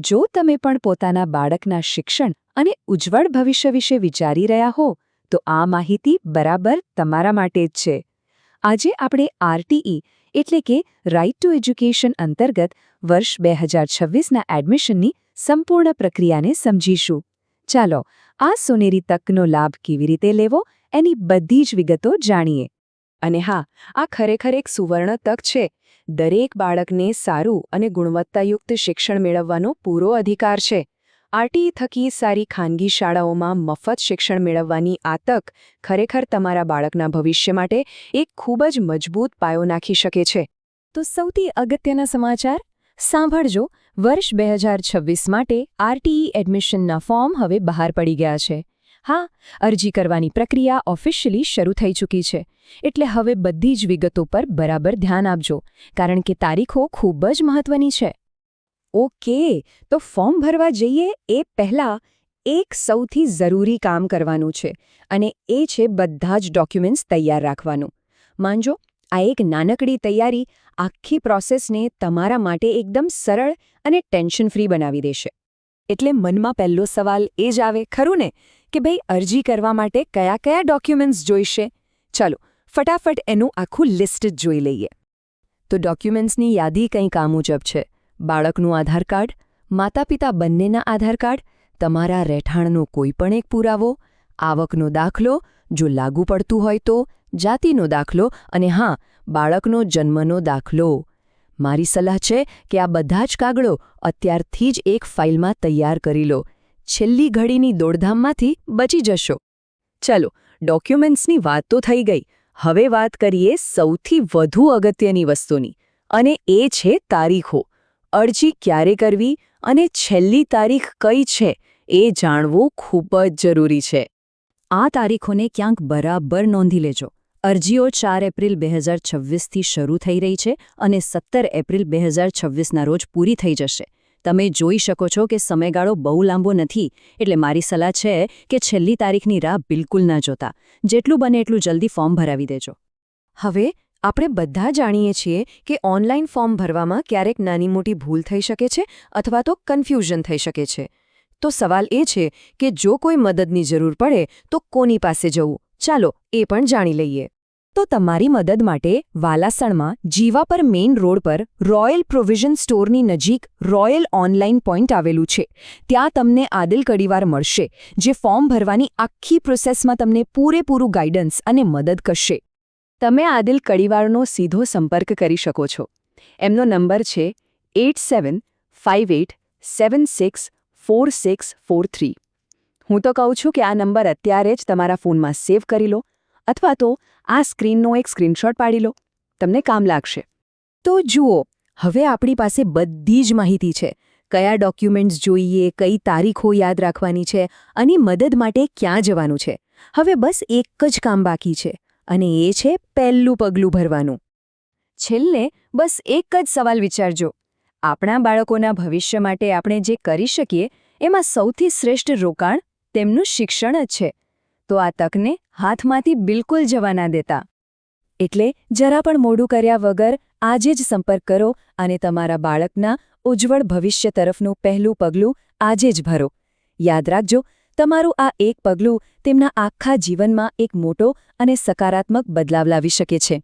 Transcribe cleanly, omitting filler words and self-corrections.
જો તમે પણ પોતાના બાળકના શિક્ષણ અને ઉજ્જવળ ભવિષ્ય વિશે વિચારી રહ્યા હો તો આ માહિતી બરાબર તમારા માટે જ છે. આજે આપણે આરટીઈ એટલે કે રાઇટ ટુ એજ્યુકેશન અંતર્ગત વર્ષ 2026ના એડમિશનની સંપૂર્ણ પ્રક્રિયાને સમજીશું. ચાલો આ સોનેરી તકનો લાભ કેવી રીતે લેવો એની બધી જ વિગતો જાણીએ. અને હા, આ ખરેખર એક સુવર્ણ તક છે. દરેક બાળકને સારું અને ગુણવત્તાયુક્ત શિક્ષણ મેળવવાનો પૂરો અધિકાર છે. આરટીઈ થકી સારી ખાનગી શાળાઓમાં મફત શિક્ષણ મેળવવાની આ તક ખરેખર તમારા બાળકના ભવિષ્ય માટે એક ખૂબ જ મજબૂત પાયો નાખી શકે છે. તો સૌથી અગત્યના સમાચાર સાંભળજો. વર્ષ 2026 માટે આરટીઈ એડમિશનના ફોર્મ હવે બહાર પડી ગયા છે. હા, અરજી કરવાની પ્રક્રિયા ઓફિશિયલી શરૂ થઈ ચૂકી છે. એટલે હવે બધી જ વિગતો પર બરાબર ધ્યાન આપજો, કારણ કે તારીખો ખૂબ જ મહત્વની છે. ઓકે, તો ફોર્મ ભરવા જઈએ એ પહેલાં એક સૌથી જરૂરી કામ કરવાનું છે, અને એ છે બધા જ ડોક્યુમેન્ટ્સ તૈયાર રાખવાનું. માનજો, આ એક નાનકડી તૈયારી આખી પ્રોસેસને તમારા માટે એકદમ સરળ અને ટેન્શન ફ્રી બનાવી દેશે. એટલે મનમાં પહેલો સવાલ એ જ આવે ખરું ને કે ભાઈ, અરજી કરવા માટે કયા કયા ડોક્યુમેન્ટ્સ જોઈશે? ચાલો ફટાફટ એનું આખું લિસ્ટ જ જોઈ લઈએ. તો ડોક્યુમેન્ટ્સની યાદી કંઈક આ મુજબ છે: બાળકનું આધાર કાર્ડ, માતા-પિતા બંનેના આધાર કાર્ડ, તમારા રહેઠાણનો કોઈપણ એક પુરાવો, આવકનો દાખલો, જો લાગુ પડતું હોય તો જાતિનો દાખલો, અને હા, બાળકનો જન્મનો દાખલો. મારી સલાહ છે કે આ બધા જ કાગળો અત્યારથી જ એક ફાઇલમાં તૈયાર કરી લો. છેલ્લી ઘડીની દોડધામમાંથી બચી જશો. ચાલો, ડોક્યુમેન્ટ્સની વાત તો થઈ ગઈ. હવે વાત કરીએ સૌથી વધુ અગત્યની વસ્તુની, અને એ છે તારીખો. અરજી ક્યારે કરવી અને છેલ્લી તારીખ કઈ છે એ જાણવું ખૂબ જ જરૂરી છે. આ તારીખોને ક્યાંક બરાબર નોંધી લેજો. અરજીઓ 4 એપ્રિલ 2026થી શરૂ થઈ રહી છે અને 17 એપ્રિલ 2026ના રોજ પૂરી થઈ જશે. તમે જોઈ શકો છો કે સમયગાળો બહુ લાંબો નથી, એટલે મારી સલાહ છે કે છેલ્લી તારીખની રાહ બિલકુલ ના જોતા. જેટલું બને એટલું જલ્દી ફોર્મ ભરાવી દેજો. હવે આપણે બધા જાણીએ છીએ કે ઓનલાઈન ફોર્મ ભરવામાં ક્યારેક નાની મોટી ભૂલ થઈ શકે છે અથવા તો કન્ફ્યુઝન થઈ શકે છે. તો સવાલ એ છે કે જો કોઈ મદદની જરૂર પડે તો કોની પાસે જવું? ચાલો એ પણ જાણી લઈએ. તો તમારી મદદ માટે વાલાસણમાં જીવાપર મેઇન રોડ પર રોયલ પ્રોવિઝન સ્ટોરની નજીક રોયલ ઓનલાઈન પોઈન્ટ આવેલું છે. ત્યાં તમને આદિલ કડીવાર મળશે, જે ફોર્મ ભરવાની આખી પ્રોસેસમાં તમને પૂરેપૂરું ગાઈડન્સ અને મદદ કરશે. તમે આદિલ કડીવારનો સીધો સંપર્ક કરી શકો છો. એમનો નંબર છે 8758764643. હું તો કહું છું કે આ નંબર અત્યારે જ તમારા ફોનમાં સેવ કરી લો, અથવા તો આ સ્ક્રીનનો એક સ્ક્રીનશોટ પાડી લો. તમને કામ લાગશે. તો જુઓ, હવે આપણી પાસે બધી જ માહિતી છે. કયા ડોક્યુમેન્ટ્સ જોઈએ, કઈ તારીખો યાદ રાખવાની છે, અને મદદ માટે ક્યાં જવાનું છે. હવે બસ એક જ કામ બાકી છે, અને એ છે પહેલું પગલું ભરવાનું. છેલ્લે બસ એક જ સવાલ વિચારજો: આપણા બાળકોના ભવિષ્ય માટે આપણે જે કરી શકીએ એમાં સૌથી શ્રેષ્ઠ રોકાણ તેમનું શિક્ષણ જ છે. તો આ તકને હાથમાંથી બિલકુલ જવા ના દેતા. એટલે જરા પણ મોડું કર્યા વગર આજે જ સંપર્ક કરો અને તમારા બાળકના ઉજ્જવળ ભવિષ્ય તરફનું પહેલું પગલું આજે જ ભરો. યાદ રાખજો, તમારું આ એક પગલું તેમના આખા જીવનમાં એક મોટો અને સકારાત્મક બદલાવ લાવી શકે છે.